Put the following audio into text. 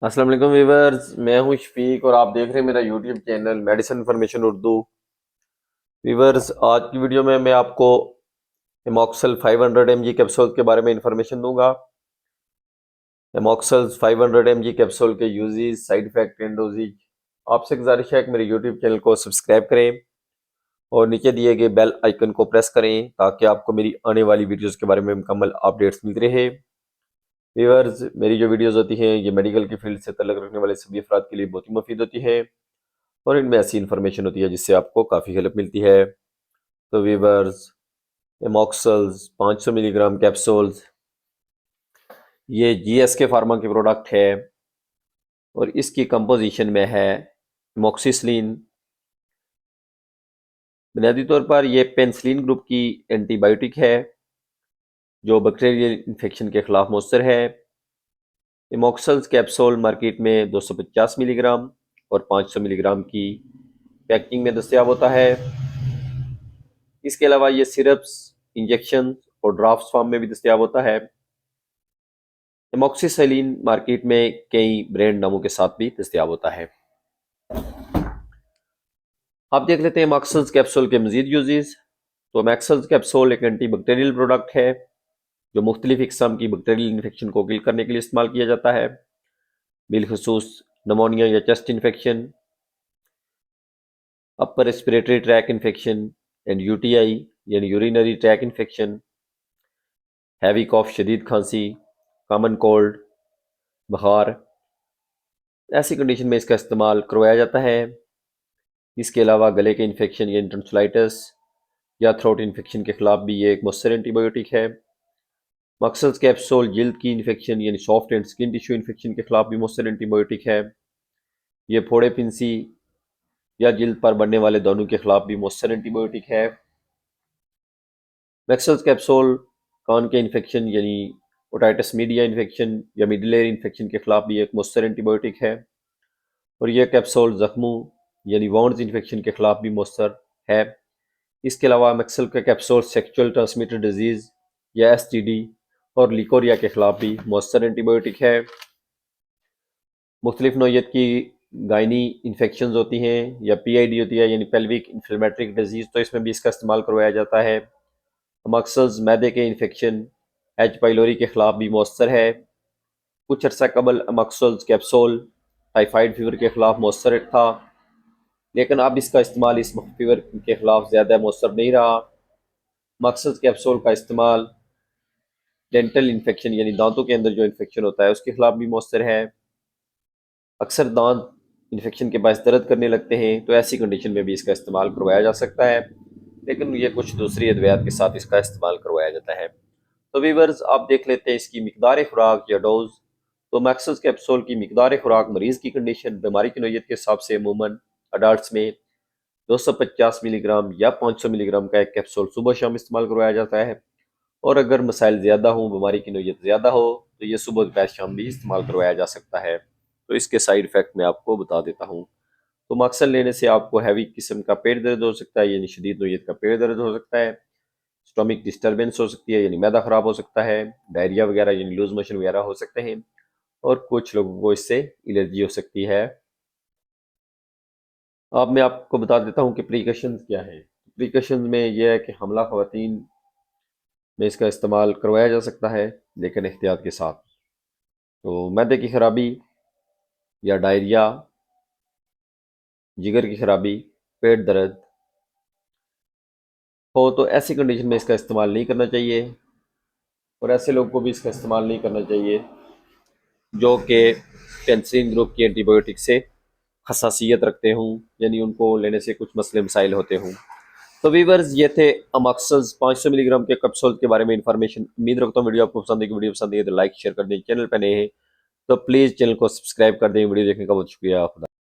अस्सलाम वालेकुम वीवर्स, मैं हूं शफीक और आप देख रहे हैं मेरा YouTube channel medicine information Urdu. Viewers, आज की वीडियो में मैं आपको एमॉक्सल 500 mg कैप्सूल के बारे में इंफॉर्मेशन दूंगा। एमॉक्सल 500 mg कैप्सूल के uses, side effect and dosages. आपसे गुजारिश है कि मेरे यूट्यूब चैनल को सब्सक्राइब करें और नीचे दिए गए बेल आइकन को प्रेस करें ताकि आपको मेरी आने वाली वीडियोस के बारे में मुकम्मल अपडेट्स मिलती रहे। व्यूअर्स, मेरी जो वीडियोस होती हैं ये मेडिकल की फील्ड से तल्लुक़ रखने वाले सभी अफराद के लिए बहुत ही मुफीद होती है और इनमें ऐसी इन्फॉर्मेशन होती है जिससे आपको काफ़ी हेल्प मिलती है। तो व्यूअर्स, एमॉक्सल्स 500 मिलीग्राम कैप्सूल्स, ये जीएसके फार्मा की प्रोडक्ट है और इसकी कंपोजिशन में है एमॉक्सिसिलिन। बुनियादी तौर पर यह पेनिसिलिन ग्रुप की एंटीबायोटिक है जो बैक्टीरियल इन्फेक्शन के खिलाफ मौसर है। एमॉक्सल्स कैप्सूल मार्केट में 250 मिलीग्राम और 500 मिलीग्राम की पैकिंग में दस्तयाब होता है। इसके अलावा ये सिरप्स, इंजेक्शन और ड्राफ्ट फॉर्म में भी दस्तयाब होता है। एमॉक्सिसिलिन मार्केट में कई ब्रांड नामों के साथ भी दस्तयाब होता है। आप देख लेते हैं एमॉक्सल्स कैप्सूल के मजीद यूजेस। तो एमॉक्सल्स कैप्सूल एक एंटी बैक्टीरियल प्रोडक्ट है जो मुख्तलिफ इकसाम की बैक्टीरियल इन्फेक्शन को किल करने के लिए इस्तेमाल किया जाता है, बिलखसूस नमोनिया या chest infection, upper respiratory tract infection and UTI यानी यूरिनरी ट्रैक इन्फेक्शन, हैवी कॉफ शदीद खांसी, कॉमन कोल्ड, बुखार, ऐसी कंडीशन में इसका इस्तेमाल करवाया जाता है। इसके अलावा गले के इन्फेक्शन या टॉन्सिलाइटिस या थ्रोट इन्फेक्शन के खिलाफ भी ये एक मौसर एंटीबायोटिक है। मक्सल्स कैप्सूल जिल्द की इन्फेक्शन यानी soft and skin tissue infection के खिलाफ भी मौसर एंटीबायोटिक है। ये फोड़े फिंसी या जिल्द पर बढ़ने वाले दानों के खिलाफ भी मौसर एंटीबायोटिक है। मैक्सल्स कैप्सूल कान के इन्फेक्शन यानी ओटाइटिस मीडिया इन्फेक्शन या मिडल एयर इन्फेक्शन के खिलाफ भी एक मौसर एंटीबायोटिक है और यह कैप्सूल जख्मों यानी वाउंड्स इन्फेक्शन के खिलाफ भी मौसर है। इसके अलावा मैक्सल का कैप्सूल सेक्सुअल ट्रांसमिटेड डिजीज या एसटीडी और लिकोरिया के खिलाफ भी मौसर एंटीबायोटिक है। मुख्तलिफ नौयत की गायनी इन्फेक्शन होती हैं या पीआईडी होती है यानी पेल्विक इन्फ्लेमेटरी डिजीज, तो इसमें भी इसका इस्तेमाल करवाया जाता है। मक्सल्स मैदे के इन्फेक्शन एच पाइलोरी के खिलाफ भी मौसर है। कुछ अर्सा कबल मक्सल्स कैप्सूल टाइफाइड फीवर के खिलाफ मौसर था, लेकिन अब इसका इस्तेमाल इस फीवर के खिलाफ ज़्यादा मौसर नहीं रहा। मक्सल्स कैप्सूल का इस्तेमाल डेंटल इन्फेक्शन यानी दांतों के अंदर जो इन्फेक्शन होता है उसके खिलाफ भी मौसर है। अक्सर दांत इन्फेक्शन के बायस दर्द करने लगते हैं, तो ऐसी कंडीशन में भी इसका इस्तेमाल करवाया जा सकता है, लेकिन ये कुछ दूसरी अद्वियात के साथ इसका इस्तेमाल करवाया जाता है। तो वीवर्स, आप देख लेते हैं इसकी मिकदार खुराक या डोज। तो मैक्सल्स कैप्सूल की मिकदार खुराक मरीज़ की कंडीशन, बीमारी की नौयत के हिसाब से अमूमन अडल्ट में 250 मिलीग्राम या 500 मिलीग्राम का एक कैप्सूल सुबह शाम इस्तेमाल करवाया जाता है और अगर मसाइल ज़्यादा हों, बीमारी की नौयत ज़्यादा हो, तो ये सुबह दोपहर शाम भी इस्तेमाल करवाया जा सकता है। तो इसके साइड इफ़ेक्ट मैं आपको बता देता हूँ। तो मक्सल लेने से आपको हैवी किस्म का पेट दर्द हो सकता है यानी शदीद नौयत का पेट दर्द हो सकता है, स्टोमिक डिस्टर्बेंस हो सकती है यानी मैदा ख़राब हो सकता है, डायरिया वगैरह यानी लूज मोशन वगैरह हो सकते हैं और कुछ लोगों को इससे एलर्जी हो सकती है। अब मैं आपको बता देता हूँ कि प्रिकॉशंस क्या है। प्रिकॉशंस में यह है कि हमला ख़वातीन में इसका इस्तेमाल करवाया जा सकता है, लेकिन एहतियात के साथ। तो मैदे की खराबी या डायरिया, जिगर की खराबी, पेट दर्द हो तो ऐसी कंडीशन में इसका इस्तेमाल नहीं करना चाहिए और ऐसे लोगों को भी इसका इस्तेमाल नहीं करना चाहिए जो कि पेनिसिलिन ग्रुप की एंटीबायोटिक से हसासियत रखते हों यानी उनको लेने से कुछ मसले मसाइल होते हों। तो वीवर्स, ये थे अमक्सल्स 500 मिलीग्राम के कैप्सूल के बारे में इंफॉर्मेशन। उम्मीद रखता हूँ वीडियो आपको पसंद है। वीडियो पसंद है तो लाइक शेयर कर दें। चैनल पर नए हैं तो प्लीज़ चैनल को सब्सक्राइब कर दें। वीडियो देखने का बहुत शुक्रिया। खुदा।